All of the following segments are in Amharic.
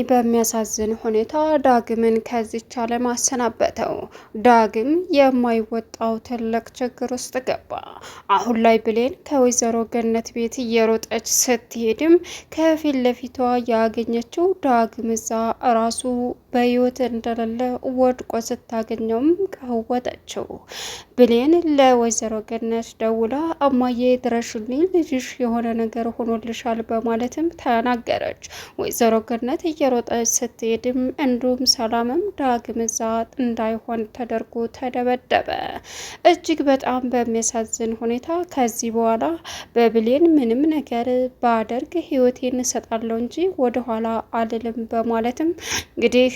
በሚያሳዝን ሁኔታ ዳግምን ከዚች ዓለም አሰናበተው። ዳግም የማይወጣው ትልቅ ችግር ውስጥ ገባ። አሁን ላይ ብሌን ከወይዘሮ ገነት ቤት እየሮጠች ስትሄድም ከፊት ለፊቷ ያገኘችው ዳግም እዛ ራሱ በህይወት እንደሌለ ወድቆ ስታገኘውም ቀወጠችው። ብሌን ለወይዘሮ ገነት ደውላ እማዬ ድረሽልኝ፣ ልጅሽ የሆነ ነገር ሆኖልሻል በማለትም ተናገረች። ወይዘሮ ገነት እየሮጠች ስትሄድም እንዲሁም ሰላምም ዳግም እዛ እንዳይሆን ተደርጎ ተደበደበ። እጅግ በጣም በሚያሳዝን ሁኔታ ከዚህ በኋላ በብሌን ምንም ነገር ባደርግ ህይወቴን እሰጣለሁ እንጂ ወደኋላ አልልም በማለትም እንግዲህ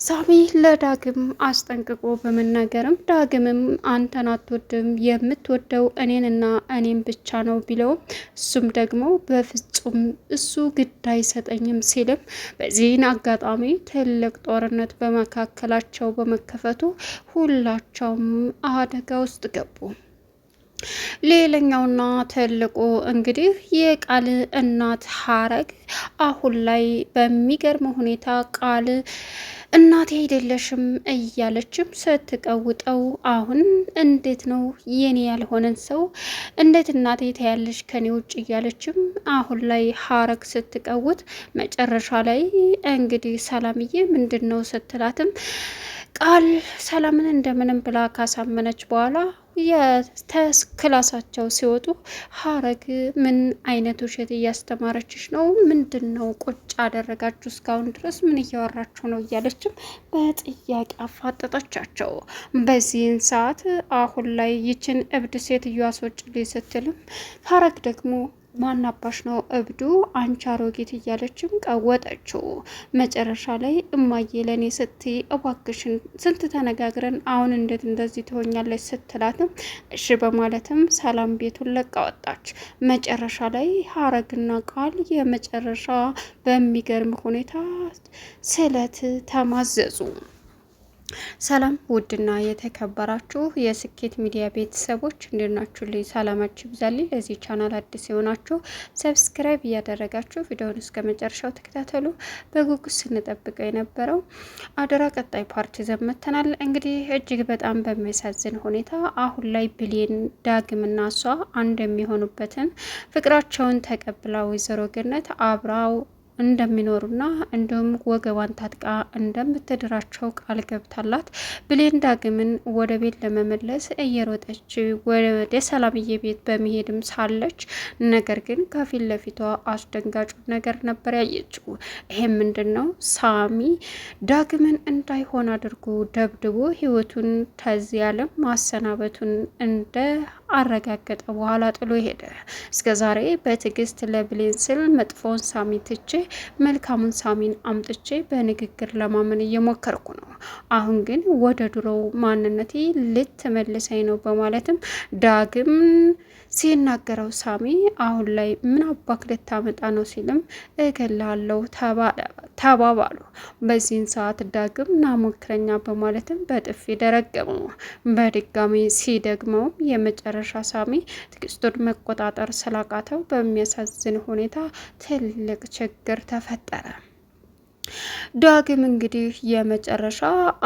ሳሚ ለዳግም አስጠንቅቆ በመናገርም ዳግምም አንተን አትወድም የምትወደው እኔንና እኔን ብቻ ነው ቢለውም እሱም ደግሞ በፍጹም እሱ ግድ አይሰጠኝም ሲልም በዚህን አጋጣሚ ትልቅ ጦርነት በመካከላቸው በመከፈቱ ሁላቸውም አደጋ ውስጥ ገቡ። ሌላኛውና ትልቁ እንግዲህ የቃል እናት ሀረግ አሁን ላይ በሚገርም ሁኔታ ቃል እናቴ አይደለሽም እያለችም ስትቀውጠው፣ አሁን እንዴት ነው የኔ ያልሆነን ሰው እንዴት እናቴ ታያለሽ ከኔ ውጭ እያለችም አሁን ላይ ሀረግ ስትቀውጥ፣ መጨረሻ ላይ እንግዲህ ሰላምዬ ምንድን ነው ስትላትም ቃል ሰላምን እንደምንም ብላ ካሳመነች በኋላ ክላሳቸው ሲወጡ ሀረግ ምን አይነት ውሸት እያስተማረችሽ ነው? ምንድን ነው ቁጭ አደረጋችሁ እስካሁን ድረስ ምን እያወራችሁ ነው? እያለችም በጥያቄ አፋጠጠቻቸው። በዚህን ሰዓት አሁን ላይ ይችን እብድ ሴትዮ አስወጭልኝ ስትልም ሀረግ ደግሞ ማናባሽ ነው እብዱ አንቺ አሮጊት እያለችም ቀወጠችው። መጨረሻ ላይ እማዬ ለእኔ ስትይ እባክሽን ስንት ተነጋግረን አሁን እንዴት እንደዚህ ትሆኛለች ስትላትም እሺ በማለትም ሰላም ቤቱን ለቃ ወጣች። መጨረሻ ላይ ሀረግና ቃል የመጨረሻ በሚገርም ሁኔታ ስለት ተማዘዙ። ሰላም ውድና የተከበራችሁ የስኬት ሚዲያ ቤተሰቦች እንድናችሁልኝ ሰላማችሁ ይብዛልኝ። ለዚህ ቻናል አዲስ የሆናችሁ ሰብስክራይብ እያደረጋችሁ ቪዲዮውን እስከ መጨረሻው ተከታተሉ። በጉጉት ስንጠብቀው የነበረው አደራ ቀጣይ ፓርቲ ዘመተናል። እንግዲህ እጅግ በጣም በሚያሳዝን ሁኔታ አሁን ላይ ብሌን ዳግምና እሷ አንድ የሚሆኑበትን ፍቅራቸውን ተቀብላ ወይዘሮ ገነት አብራው እንደሚኖሩና እንዲሁም ወገቧን ታጥቃ እንደምትድራቸው ቃል ገብታላት ብሌን ዳግምን ወደ ቤት ለመመለስ እየሮጠች ወደ ሰላምዬ ቤት በመሄድም ሳለች ነገር ግን ከፊት ለፊቷ አስደንጋጩ ነገር ነበር ያየችው። ይሄም ምንድን ነው? ሳሚ ዳግምን እንዳይሆን አድርጎ ደብድቦ ህይወቱን ከዚህ ዓለም ማሰናበቱን እንደ አረጋገጠ በኋላ ጥሎ ሄደ። እስከዛሬ በትዕግስት ለብሌን ስል መጥፎውን ሳሚ ትቼ መልካሙን ሳሚን አምጥቼ በንግግር ለማመን እየሞከርኩ ነው። አሁን ግን ወደ ድሮው ማንነቴ ልትመልሰኝ ነው በማለትም ዳግም ሲናገረው ሳሚ አሁን ላይ ምን አባክ ልታመጣ ነው ሲልም እገላለሁ ተባባሉ። በዚህን ሰዓት ዳግም ናሞክረኛ በማለትም በጥፊ ደረገመው። በድጋሚ ሲደግመውም የመጨረሻ ሳሚ ትዕግስቱን መቆጣጠር ስላቃተው በሚያሳዝን ሁኔታ ትልቅ ችግር ተፈጠረ። ዳግም እንግዲህ የመጨረሻ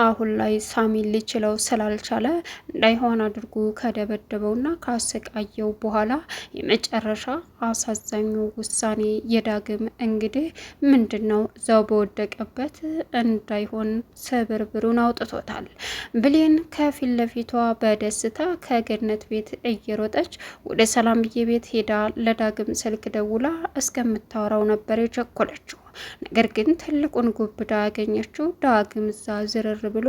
አሁን ላይ ሳሚን ሊችለው ስላልቻለ እንዳይሆን አድርጎ ከደበደበውና ካሰቃየው በኋላ የመጨረሻ አሳዛኙ ውሳኔ የዳግም እንግዲህ ምንድን ነው እዛው በወደቀበት እንዳይሆን ስብርብሩን አውጥቶታል። ብሌን ከፊት ለፊቷ በደስታ ከገነት ቤት እየሮጠች ወደ ሰላምዬ ቤት ሄዳ ለዳግም ስልክ ደውላ እስከምታወራው ነበር የቸኮለችው። ነገር ግን ትልቁን ጉብዳ ያገኘችው ዳግም እዛ ዝርር ብሎ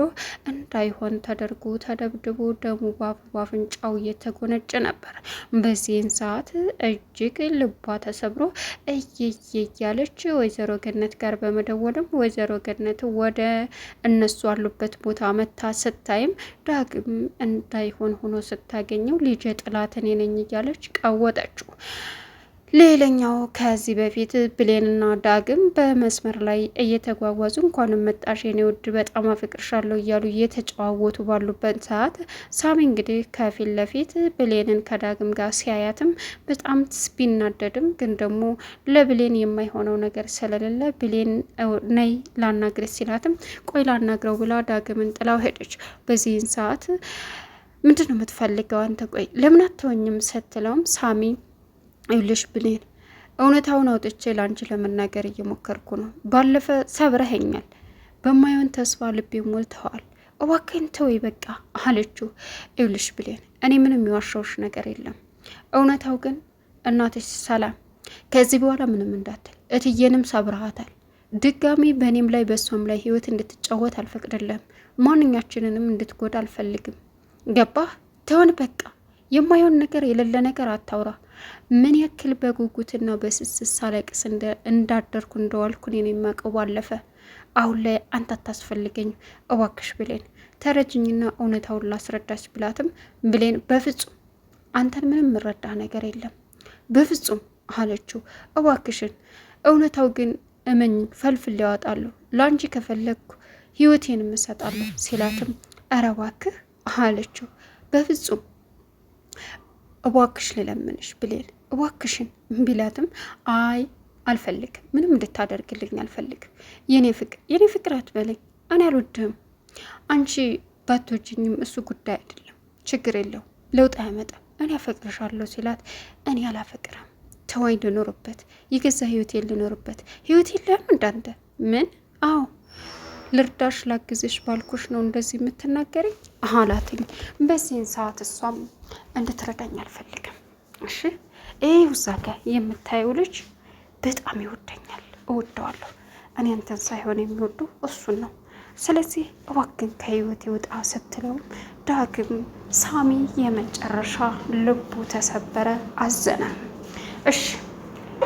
እንዳይሆን ተደርጎ ተደብድቦ ደሙ በአፍንጫው እየተጎነጨ ነበር። በዚህን ሰዓት እጅግ ልቧ ተሰብሮ እያለች ወይዘሮ ገነት ጋር በመደወልም ወይዘሮ ገነት ወደ እነሱ ያሉበት ቦታ መታ ስታይም ዳግም እንዳይሆን ሆኖ ስታገኘው ልጄ ጥላት እኔ ነኝ እያለች ቀወጠችው። ሌላኛው ከዚህ በፊት ብሌንና ዳግም በመስመር ላይ እየተጓጓዙ እንኳንም መጣሽ የኔ ውድ በጣም አፈቅርሻለሁ እያሉ እየተጨዋወቱ ባሉበት ሰዓት ሳሚ እንግዲህ ከፊት ለፊት ብሌንን ከዳግም ጋር ሲያያትም በጣም ቢናደድም ግን ደግሞ ለብሌን የማይሆነው ነገር ስለሌለ ብሌን ነይ ላናግርሽ ሲላትም ቆይ ላናግረው ብላ ዳግምን ጥላው ሄደች። በዚህን ሰዓት ምንድን ነው የምትፈልገው አንተ? ቆይ ለምን አትወኝም ስትለውም ሳሚ ይልሽ ብሌን እውነታውን አውጥቼ ላንቺ ለመናገር እየሞከርኩ ነው። ባለፈ ሰብረኸኛል፣ በማይሆን ተስፋ ልቤ ሞልተዋል። እባክህን ተወይ በቃ አለችው። ይልሽ ብሌን እኔ ምንም የሚዋሻውሽ ነገር የለም። እውነታው ግን እናትሽ ሰላም ከዚህ በኋላ ምንም እንዳትል፣ እትዬንም ሰብረሃታል። ድጋሚ በእኔም ላይ በእሷም ላይ ህይወት እንድትጫወት አልፈቅድልህም። ማንኛችንንም እንድትጎዳ አልፈልግም። ገባህ? ተውን በቃ የማይሆን ነገር የሌለ ነገር አታውራ። ምን ያክል በጉጉትና በስስት ሳለቅስ እንዳደርኩ እንደዋልኩ እኔን የማውቀው ባለፈ። አሁን ላይ አንተ አታስፈልገኝ እባክሽ ብሌን ተረጅኝና እውነታውን ላስረዳች ብላትም ብሌን በፍጹም አንተን ምንም ምረዳ ነገር የለም በፍጹም አለችው። እባክሽን እውነታው ግን እመኝ ፈልፍል ያወጣለሁ፣ ለአንቺ ከፈለግኩ ህይወቴን እሰጣለሁ ሲላትም ኧረ እባክህ አለችው። በፍጹም እባክሽ ልለምንሽ ብሌን እባክሽን ቢላትም አይ አልፈልግም፣ ምንም እንድታደርግልኝ አልፈልግም። የኔ ፍቅር አትበለኝ፣ እኔ አልወድህም። አንቺ ባትወጂኝም እሱ ጉዳይ አይደለም፣ ችግር የለው፣ ለውጥ አያመጣም። እኔ አፈቅርሻለሁ ሲላት እኔ አላፈቅርም፣ ተወኝ ልኖርበት፣ የገዛ ህይወቴን ልኖርበት። ህይወት የለም እንዳንተ ምን? አዎ ልርዳሽ ላግዝሽ ባልኩሽ ነው እንደዚህ የምትናገረኝ አላትኝ። በዚህን ሰዓት እሷም እንድትረዳኝ አልፈልግም። እሺ ይህ ውዛጋ የምታየው ልጅ በጣም ይወደኛል፣ እወደዋለሁ። እኔ አንተን ሳይሆን የሚወዱ እሱን ነው። ስለዚህ እባክን ከህይወት ይውጣ ስትለውም ዳግም ሳሚ የመጨረሻ ልቡ ተሰበረ፣ አዘነ። እሺ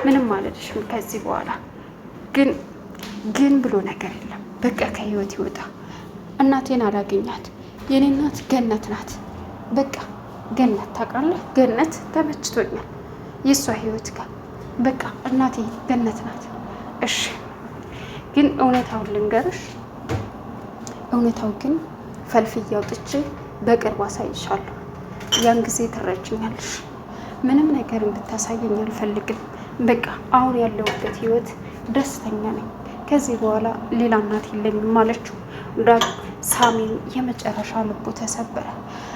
ምንም አልልሽም ከዚህ በኋላ ግን ብሎ ነገር የለም። በቃ ከህይወት ይወጣ። እናቴን አላገኛት። የኔ እናት ገነት ናት። በቃ ገነት ታውቃለህ፣ ገነት ተመችቶኛል የእሷ ህይወት ጋር። በቃ እናቴ ገነት ናት። እሺ ግን እውነታውን ልንገርሽ፣ እውነታው ግን ፈልፍዬ አውጥቼ በቅርብ አሳይሻለሁ። ያን ጊዜ ትረጅኛለሽ። ምንም ነገር እንድታሳየኝ አልፈልግም። በቃ አሁን ያለሁበት ህይወት ደስተኛ ነኝ። ከዚህ በኋላ ሌላ እናት የለኝም አለችው። ሳሚም የመጨረሻ ልቡ ተሰበረ።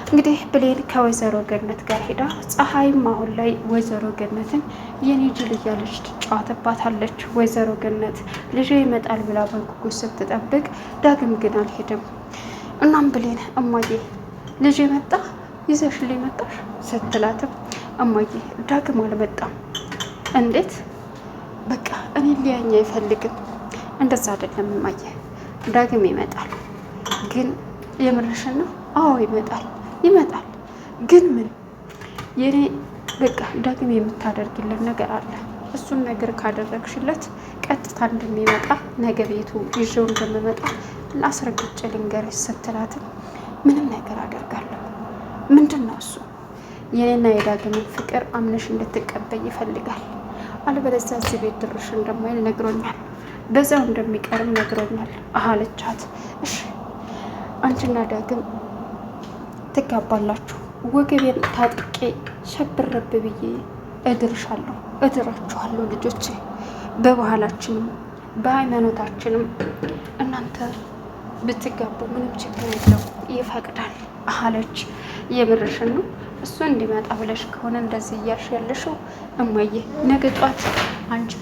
እንግዲህ ብሌን ከወይዘሮ ገነት ጋር ሄዳ ፀሐይም አሁን ላይ ወይዘሮ ገነትን የኔ ጅል እያለች ትጫወትባታለች። ወይዘሮ ገነት ልጅ ይመጣል ብላ በጉጉት ስትጠብቅ ዳግም ግን አልሄድም። እናም ብሌን እማዬ ልጅ መጣ ይዘሽልኝ መጣሽ ስትላትም እማዬ ዳግም አልመጣም። እንዴት? በቃ እኔ ሊያኝ አይፈልግም። እንደዛ አይደለም እማዬ፣ ዳግም ይመጣል። ግን የምርሽን ነው? አዎ ይመጣል። ግን ምን የኔ በቃ ዳግም የምታደርግልን ነገር አለ። እሱን ነገር ካደረግሽለት ቀጥታ እንደሚመጣ ነገ ቤቱ ይዤው እንደምመጣ ላስረግጬ ልንገርሽ ስትላትም ምንም ነገር አደርጋለሁ። ምንድን ነው እሱ? የኔና የዳግምን ፍቅር አምነሽ እንድትቀበይ ይፈልጋል። አለበለዚያ እዚህ ቤት ድርሽ እንደማይል ነግሮኛል። በዛው እንደሚቀርም ነግሮኛል አለቻት። እሺ አንቺና ዳግም ትጋባላችሁ። ወገቤን ታጥቄ ሸብረብ ብዬ እድራችኋለሁ ልጆቼ። በባህላችንም በሃይማኖታችንም እናንተ ብትጋቡ ምንም ችግር የለው ይፈቅዳል አለች። የምርሽን ነው? እሱ እንዲመጣ ብለሽ ከሆነ እንደዚህ እያልሽ ያለሽው እማዬ፣ ነገ ጧት አንቺ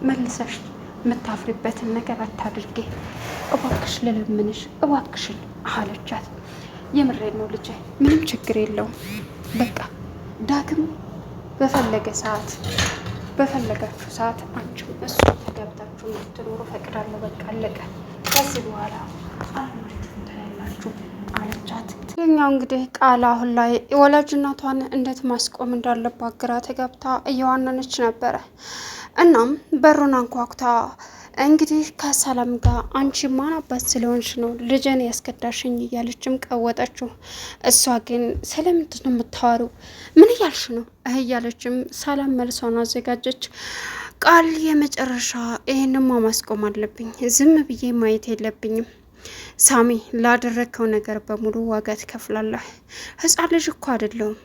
መልሰሽ የምታፍሪበትን ነገር አታድርጌ፣ እባክሽ ልለምንሽ እባክሽን አለቻት። የምሬን ነው ልጄ፣ ምንም ችግር የለውም። በቃ ዳግም በፈለገ ሰዓት በፈለጋችሁ ሰዓት አንቺም እሱ ተጋብታችሁ እንድትኖሩ ፈቅዳለሁ። በቃ አለቀ። ከዚህ በኋላ አላችሁ አለቻት። ለኛው እንግዲህ ቃል አሁን ላይ ወላጅ እናቷን እንዴት ማስቆም እንዳለባት ግራ ተገብታ እየዋነነች ነበረ። እናም በሩን አንኳኩታ እንግዲህ ከሰላም ጋር አንቺ ማን አባት ስለሆንሽ ነው ልጅን ያስከዳሽኝ እያለችም ቀወጠችው። እሷ ግን ስለምንድን ነው የምታወሪው? ምን እያልሽ ነው እያለችም ሰላም መልሷን አዘጋጀች። ቃል የመጨረሻ ይህንማ ማስቆም አለብኝ፣ ዝም ብዬ ማየት የለብኝም። ሳሚ ላደረግከው ነገር በሙሉ ዋጋ ትከፍላለህ። ህፃን ልጅ እኮ አይደለሁም።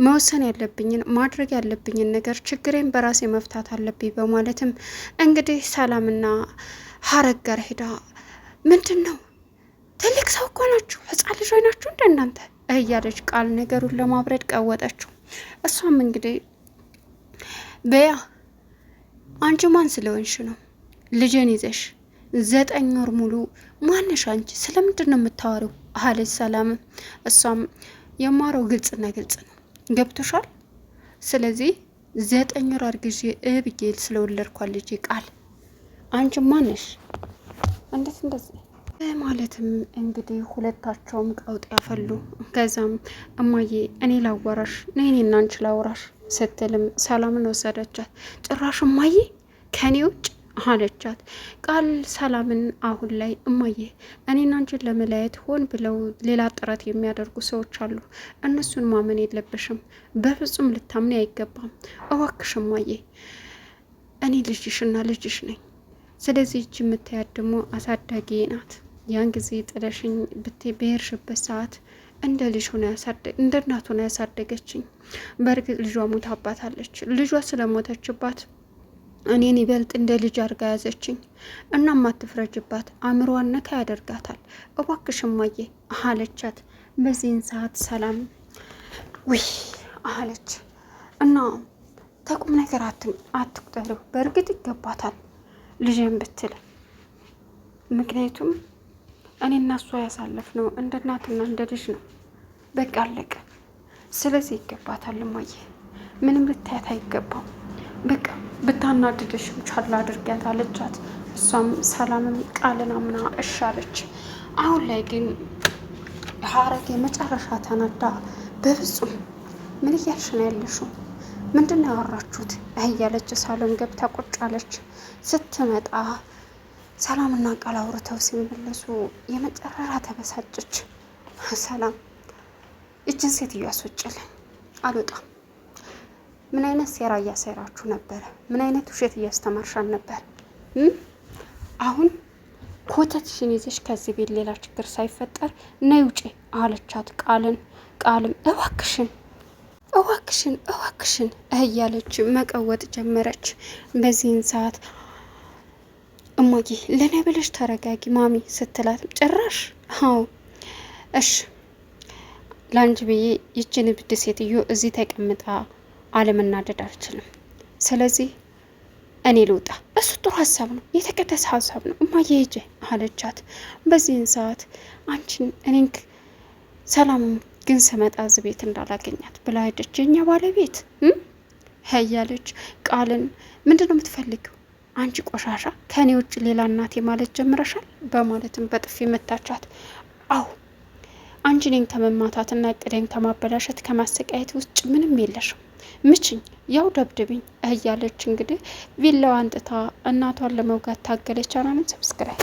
መወሰን ያለብኝን ማድረግ ያለብኝን ነገር ችግሬን በራሴ መፍታት አለብኝ በማለትም እንግዲህ ሰላምና ሀረግ ጋር ሄዳ ምንድን ነው ትልቅ ሰው እኮ ናችሁ፣ ህፃን ልጅ ናችሁ እንደ እናንተ እያለች ቃል ነገሩን ለማብረድ ቀወጠችው። እሷም እንግዲህ በያ አንቺ ማን ስለሆንሽ ነው ልጅን ይዘሽ 9 ወር ሙሉ ማነሽ አንቺ? ስለምንድን ነው የምታወሪው? አለች ሰላም። እሷም የማረው ግልጽና ግልጽ ነው፣ ገብቶሻል? ስለዚህ 9 ወር አርግዤ ብዬ ስለወለድኳት ልጅ ቃል አንቺ ማነሽ? እንዴት እንደዚህ ማለትም እንግዲህ ሁለታቸውም ቀውጥ ያፈሉ። ከዛም እማዬ እኔ ላወራሽ ነይ እኔና አንቺ ላወራሽ ስትልም ሰላምን ወሰደቻት። ጭራሽ እማዬ ከኔ ውጭ አለቻት። ቃል ሰላምን አሁን ላይ እማዬ እኔና አንቺን ለመለያየት ሆን ብለው ሌላ ጥረት የሚያደርጉ ሰዎች አሉ፣ እነሱን ማመን የለብሽም፣ በፍጹም ልታምኔ አይገባም። እባክሽ እማዬ እኔ ልጅሽና ልጅሽ ነኝ። ስለዚህ እጅ የምታያት ደግሞ አሳዳጊ ናት። ያን ጊዜ ጥለሽኝ በሄድሽበት ሰዓት እንደ ልጅ ሆነ እንደ እናት ሆነ ያሳደገችኝ። በእርግጥ ልጇ ሞታባታለች። ልጇ ስለሞተችባት እኔን ይበልጥ እንደ ልጅ አርጋ ያዘችኝ። እናም አትፍረጅባት፣ አእምሮዋን ነካ ያደርጋታል። እባክሽ እማዬ አለቻት። በዚህን ሰዓት ሰላም ውይ አለች እና ተቁም ነገር አትቁጠሪው፣ በእርግጥ ይገባታል ልጅን ብትል፣ ምክንያቱም እኔ እና እሷ ያሳለፍነው እንደ እናትና እንደ ልጅ ነው። በቃ አለቀ። ስለዚህ ይገባታል እማዬ፣ ምንም ልታያት አይገባም። በቃ ብታናድድሽም ቻላ አድርጊያት አለቻት። እሷም ሰላምም ቃልን አምና እሺ አለች። አሁን ላይ ግን ሀረግ የመጨረሻ ተናዳ በፍጹም ምን እያልሽ ነው ያለሽው? ምንድን ነው ያወራችሁት? እያለች ሳሎን ገብታ ቁጭ አለች። ስትመጣ ሰላምና ቃል አውርተው ሲመለሱ የመጨረሻ ተበሳጨች። ሰላም እጅን ሴትዮ ያስወጭልን፣ አልወጣም። ምን አይነት ሴራ እያሰራችሁ ነበረ? ምን አይነት ውሸት እያስተማርሻን ነበር? አሁን ኮተትሽን ይዘሽ ከዚህ ቤት ሌላ ችግር ሳይፈጠር ነይ ውጪ አለቻት ቃልም እዋክሽን እያለች መቀወጥ ጀመረች። በዚህን ሰዓት እማዬ ለኔ ብለሽ ተረጋጊ ማሚ ስትላት ጭራሽ አዎ እሺ ላንቺ ብዬ ይችን ብድ ሴትዮ እዚህ ተቀምጣ አለመናደድ አልችልም። ስለዚህ እኔ ልውጣ። እሱ ጥሩ ሀሳብ ነው፣ የተቀደሰ ሀሳብ ነው እማዬ ሂጂ አለቻት። በዚህን ሰዓት አንቺን እኔን ሰላም ግን ስመጣ እዚህ ቤት እንዳላገኛት ብላ ሄደች። የኛ ባለቤት እያለች ቃልን ምንድነው የምትፈልጊው አንቺ ቆሻሻ፣ ከኔ ውጭ ሌላ እናቴ ማለት ጀምረሻል በማለትም በጥፊ መታቻት። አዎ አንቺ እኔን ከመማታትና እቅዴን ከማበላሸት ከማሰቃየት ውጭ ምንም የለሽም፣ ምችኝ፣ ያው ደብድብኝ እያለች እንግዲህ ቪላዋ አንጥታ እናቷን ለመውጋት ታገለች። አናምን ሰብስክራይብ